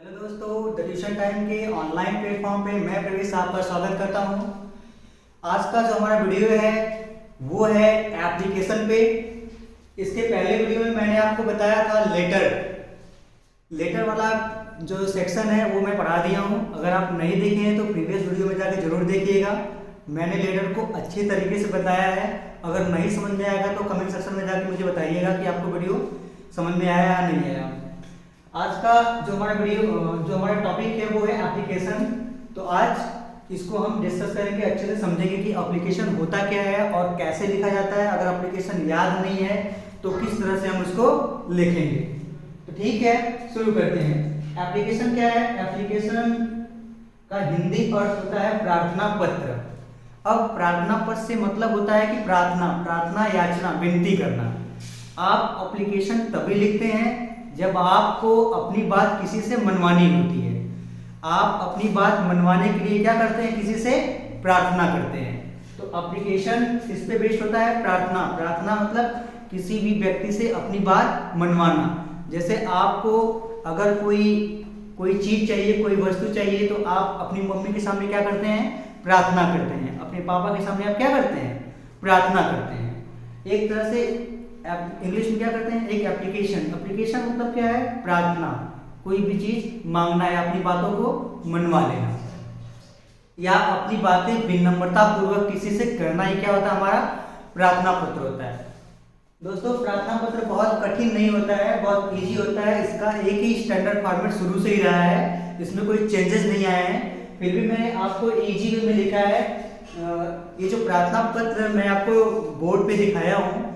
Hello दोस्तों, the tuition time के online platform पे मैं प्रवेश आपका स्वागत करता हूं। आज का जो हमारा वीडियो है वो है एप्लीकेशन पे। इसके पहले वीडियो में मैंने आपको बताया था लेटर वाला जो सेक्शन है वो मैं पढ़ा दिया हूं। अगर आप नहीं देखे हैं तो प्रीवियस वीडियो में जाके जरूर देखिएगा। मैंने लेटर को अच्छी तरीके से बताया है। अगर नहीं समझ में आएगा तो कमेंट सेक्शन में जाके मुझे बताइएगा कि आपको वीडियो समझ में आया या नहीं आया। आज का जो हमारा टॉपिक है वो है एप्लीकेशन। तो आज इसको हम डिस्कस करेंगे, अच्छे से समझेंगे कि एप्लीकेशन होता क्या है और कैसे लिखा जाता है। अगर एप्लीकेशन याद नहीं है तो किस तरह से हम उसको लिखेंगे। तो ठीक है, शुरू करते हैं। एप्लीकेशन क्या है? एप्लीकेशन का हिंदी अर्थ होता है प्रार्थना पत्र। अब प्रार्थना पत्र से मतलब होता है कि प्रार्थना याचना, विनती करना। आप एप्लीकेशन तभी लिखते हैं जब आपको अपनी बात किसी से मनवानी होती है। आप अपनी बात मनवाने के लिए क्या करते हैं? किसी से प्रार्थना करते हैं। तो एप्लीकेशन किस पे बेस्ड होता है? प्रार्थना मतलब किसी भी व्यक्ति से अपनी बात मनवाना। जैसे आपको अगर कोई चीज चाहिए, कोई वस्तु चाहिए, तो आप अपनी मम्मी के सामने क्या करते हैं? प्रार्थना करते हैं। अपने पापा के सामने आप क्या करते हैं? प्रार्थना करते हैं। एक तरह से इंग्लिश में क्या करते हैं? एक एप्लीकेशन मतलब क्या है? प्रार्थना। कोई भी चीज मांगना या अपनी बातों को मनवा लेना या अपनी बातें विनम्रता पूर्वक किसी से करना ही क्या होता है? हमारा प्रार्थना पत्र होता है। दोस्तों, प्रार्थना पत्र बहुत कठिन नहीं होता है, बहुत इजी होता है। इसका एक ही स्टैंडर्ड फॉर्मेट शुरू से ही रहा है, इसमें कोई चेंजेस नहीं आए हैं। फिर भी मैंने आपको इजी वे में लिखा है। ये जो प्रार्थना पत्र मैं आपको बोर्ड पे दिखाया हूँ,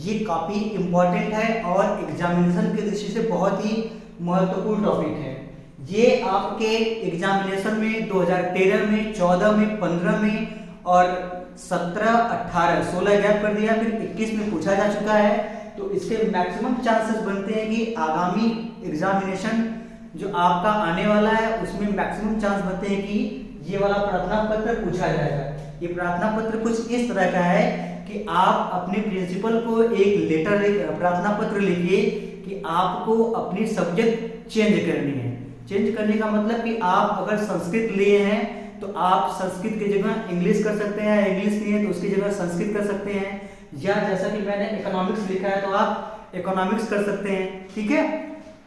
ये काफी इंपॉर्टेंट है और एग्जामिनेशन की दृष्टि से बहुत ही महत्वपूर्ण टॉपिक है। ये आपके एग्जामिनेशन में 2013 में, 14 में, 15 में और 17, 18, 16 गैप कर दिया, फिर 21 में पूछा जा चुका है। तो इसके मैक्सिमम चांसेस बनते हैं कि आगामी एग्जामिनेशन जो आपका आने वाला है उसमें मैक्सिमम चांस बनते हैं कि ये वाला प्रार्थना पत्र पूछा जाएगा। ये प्रार्थना पत्र कुछ इस तरह का है कि आप अपने प्रिंसिपल को एक प्रार्थना पत्र लिखिए कि आपको अपनी सब्जेक्ट चेंज करनी है। चेंज करने का मतलब कि आप अगर संस्कृत लिए हैं तो आप संस्कृत की जगह इंग्लिश कर सकते हैं, इंग्लिश लिए हैं तो उसकी जगह संस्कृत कर सकते हैं, या जैसा कि मैंने इकोनॉमिक्स लिखा है तो आप इकोनॉमिक्स कर सकते हैं। ठीक है,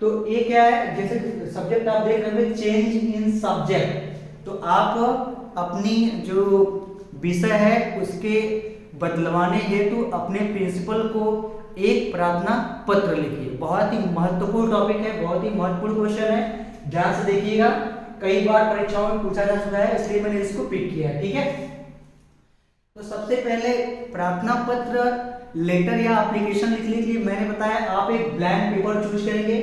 तो ये क्या है? जैसे सब्जेक्ट आप देख रहे हैं, चेंज इन सब्जेक्ट, तो आप अपनी जो विषय है उसके बदलवाने हेतु अपने प्रिंसिपल को एक प्रार्थना पत्र लिखिए। बहुत ही महत्वपूर्ण टॉपिक है, बहुत ही महत्वपूर्ण क्वेश्चन है, ध्यान से देखिएगा। कई बार परीक्षाओं में पूछा जा चुका है, इसलिए मैंने इसको पिक किया है। ठीक है, तो सबसे पहले प्रार्थना पत्र, लेटर या एप्लीकेशन लिखने के लिए मैंने बताया आप एक ब्लैंक पेपर चूज करेंगे।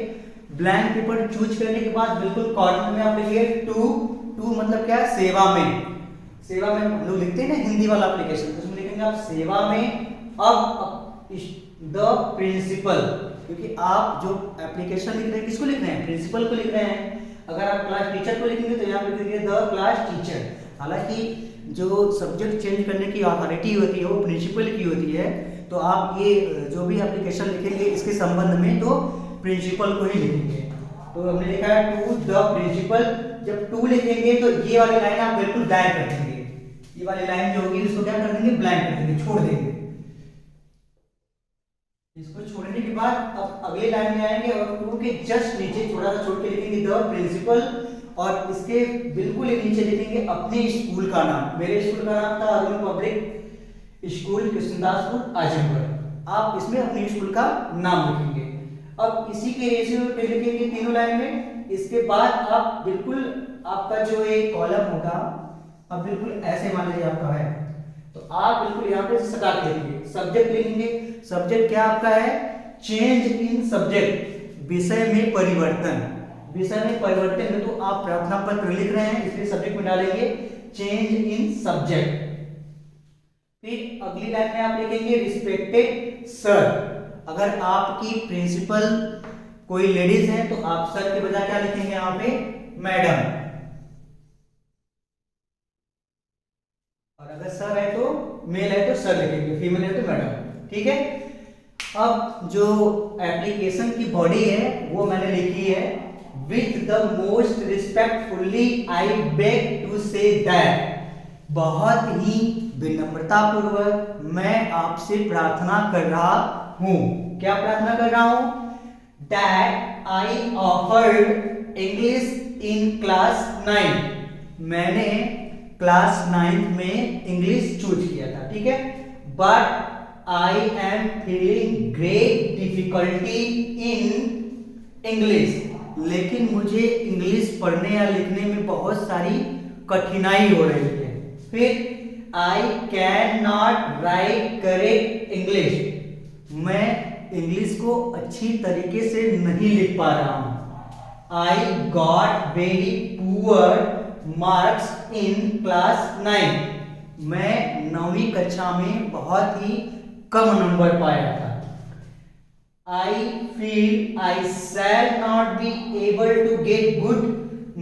ब्लैंक पेपर चूज करने के बाद बिल्कुल कॉर्नर में आप लिखिए टू मतलब क्या है? सेवा में। सेवा में हम लोग लिखते हैं ना हिंदी वाला एप्लीकेशन, तो उसमें लिखेंगे आप सेवा में अब द प्रिंसिपल, क्योंकि आप जो एप्लीकेशन लिख रहे हैं किसको लिख रहे हैं? प्रिंसिपल को लिख रहे हैं। अगर आप क्लास टीचर को लिखेंगे तो यहाँ पे लिखेंगे द क्लास टीचर। हालांकि जो सब्जेक्ट चेंज करने की अथॉरिटी होती है वो प्रिंसिपल की होती है, तो आप ये जो भी एप्लीकेशन लिखेंगे इसके संबंध में तो प्रिंसिपल को ही लिखेंगे। तो हमने लिखा है टू द प्रिंसिपल। जब टू लिखेंगे तो ये वाली लाइन आप बिल्कुल ब्लैंक कर देंगे। ये वाली लाइन जो होगी इसको क्या कर देंगे? ब्लैंक कर देंगे, छोड़ देंगे। इसको छोड़ने के बाद अब अगले लाइन में आएंगे और टू के जस्ट नीचे थोड़ा सा छोड़ के लिखेंगे द प्रिंसिपल, और इसके बिल्कुल नीचे लिखेंगे अपने स्कूल का नाम। मेरे स्कूल का नाम था अरुण पब्लिक स्कूल, कृष्णदासपुर, आजमगढ़। आप इसमें अपने स्कूल का नाम लिखेंगे। अब इसी के रेशियो पे लिखेंगे तीनों लाइन में। इसके बाद आप बिल्कुल आपका जो एक कॉलम होगा, अब बिल्कुल ऐसे मान लीजिए आपका है, तो आप बिल्कुल यहाँ पे सटा के लिखेंगे। सब्जेक्ट लिखेंगे। सब्जेक्ट क्या आपका है? चेंज इन सब्जेक्ट, विषय में परिवर्तन। विषय में परिवर्तन है तो आप प्रार्थना पत्र लिख रहे हैं, इसलिए सब्जेक्ट में डालेंगे चेंज इन सब्जेक्ट। फिर अगली लाइन में आप लिखेंगे रिस्पेक्टेड सर। अगर आपकी प्रिंसिपल कोई लेडीज है तो आप सर के बजाय क्या लिखेंगे? यहाँ पे मैडम। और अगर सर है तो मेल है तो सर लिखेंगे, फीमेल है तो मैडम। ठीक है, अब जो एप्लीकेशन की बॉडी है वो मैंने लिखी है with the most respectfully I beg to say that, बहुत ही विनम्रता पूर्वक मैं आपसे प्रार्थना कर रहा हूं। क्या प्रार्थना कर रहा हूं? That I offered English in class 9, मैंने क्लास 9 में इंग्लिश चूज किया था, ठीक है। But I am feeling great difficulty in English, लेकिन मुझे इंग्लिश पढ़ने या लिखने में बहुत सारी कठिनाई हो रही है। फिर I can not right correct English, मैं इंग्लिश को अच्छी तरीके से नहीं लिख पा रहा हूं। I got very poor marks in class 9, मैं 9वीं कक्षा में बहुत ही कम नंबर पाया था। I feel I shall not be able to get good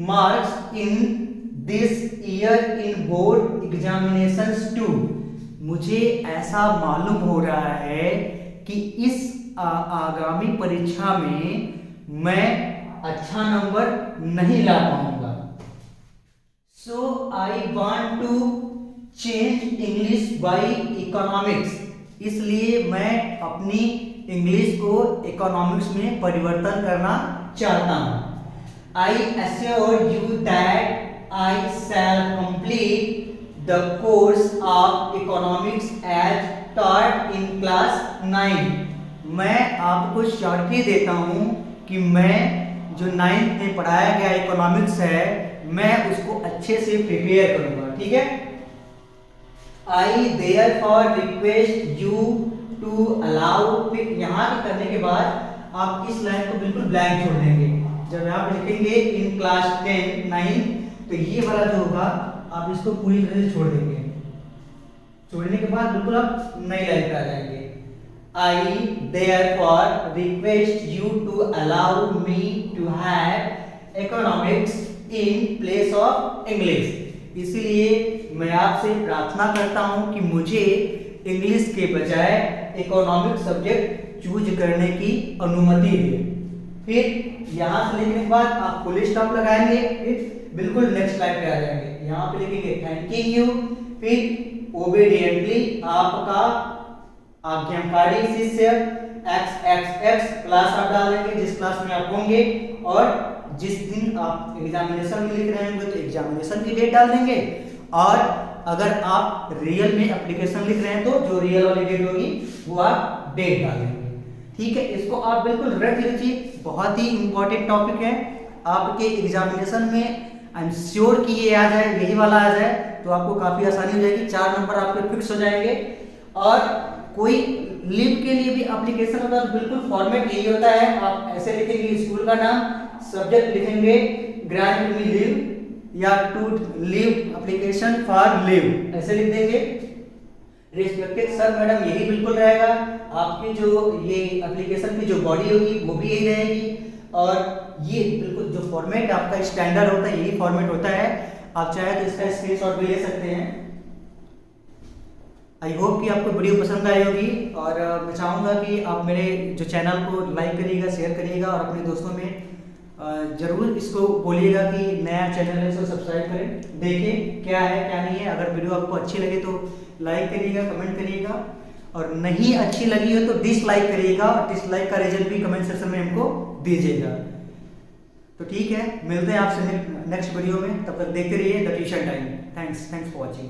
marks in this year in board examinations too, मुझे ऐसा मालूम हो रहा है कि इस आगामी परीक्षा में मैं अच्छा नंबर नहीं ला पाऊंगा। So I want to change English by economics, इसलिए मैं अपनी इंग्लिश को इकोनॉमिक्स में परिवर्तन करना चाहता हूं। I assure you that I shall complete the course of economics as taught in class 9, मैं आपको श्योरिटी देता हूं कि मैं जो 9th में पढ़ाया गया इकोनॉमिक्स है मैं उसको अच्छे से प्रिपेयर करूंगा, ठीक है। I therefore request you to allow, फिर यहाँ करने के बाद आप इस लाइन को बिल्कुल ब्लैंक छोड़ देंगे। जब यहाँ पे लिखेंगे इन क्लास 10 9, तो ये वाला जो होगा आप इसको पूरी तरह से छोड़ देंगे। छोड़ने के बाद बिल्कुल आप नई लाइन पे आ जाएंगे। I therefore request you to allow me to have economics in place of English, इसलिए मैं आपसे प्रार्थना करता हूं कि मुझे इंग्लिश के बजाय इकोनॉमिक सब्जेक्ट चूज करने की अनुमति दे। फिर यहाँ से लिखने के बाद आप फुल स्टॉप लगाएंगे, फिर बिल्कुल नेक्स्ट लाइन पे आ जाएंगे। यहाँ पे लिखेंगे थैंकिंग यू, फिर ओबीडियंटली आपका आज्ञाकारी शिष्य XXX क्लास आप डाल देंगे जिस क्लास में आप होंगे, और जिस दिन आप एग्जामिनेशन में लिख रहे होंगे तो एग्जामिनेशन की डेट डाल देंगे, और अगर आप रियल में एप्लीकेशन लिख रहे हैं तो जो रियल वाली डेट होगी वो आप डेट डाल देंगे, ठीक है। इसको आप बिल्कुल रट लीजिए, बहुत ही इंपॉर्टेंट टॉपिक है आपके एग्जामिनेशन में। आई एम श्योर कि ये आ जाए, यही वाला आ जाए तो आपको काफी आसानी हो जाएगी, 4 नंबर आपके फिक्स हो जाएंगे। और कोई लीव के लिए भी एप्लीकेशन होता है तो बिल्कुल फॉर्मेट यही होता है, आप ऐसे लिखेंगे स्कूल का नाम, सब्जेक्ट लिखेंगे ग्रांट मी लीव या to leave application for leave, ऐसे लिख देंगे। रिस्पेक्टेड सर मैडम यही बिल्कुल रहेगा, आपकी जो ये एप्लीकेशन की जो बॉडी होगी वो भी यही रहेगी, और ये बिल्कुल जो फॉर्मेट आपका स्टैंडर्ड होता है यही फॉर्मेट होता है। आप चाहे तो इसका स्क्रीनशॉट भी ले सकते हैं। आई होप कि आपको वीडियो पसंद आई होगी, और मैं चाहूँगा कि आप मेरे जो चैनल को लाइक करिएगा, शेयर करिएगा, और अपने दोस्तों में जरूर इसको बोलिएगा कि नया चैनल है इसको सब्सक्राइब करें, देखें क्या है क्या नहीं है। अगर वीडियो आपको अच्छी लगे तो लाइक करिएगा, कमेंट करिएगा, और नहीं अच्छी लगी हो तो डिसलाइक करिएगा, और डिसलाइक का रीजन भी कमेंट सेक्शन में हमको दीजिएगा। तो ठीक है, मिलते हैं आपसे नेक्स्ट वीडियो में, तब तक देखते रहिए the tuition time. Thanks for watching.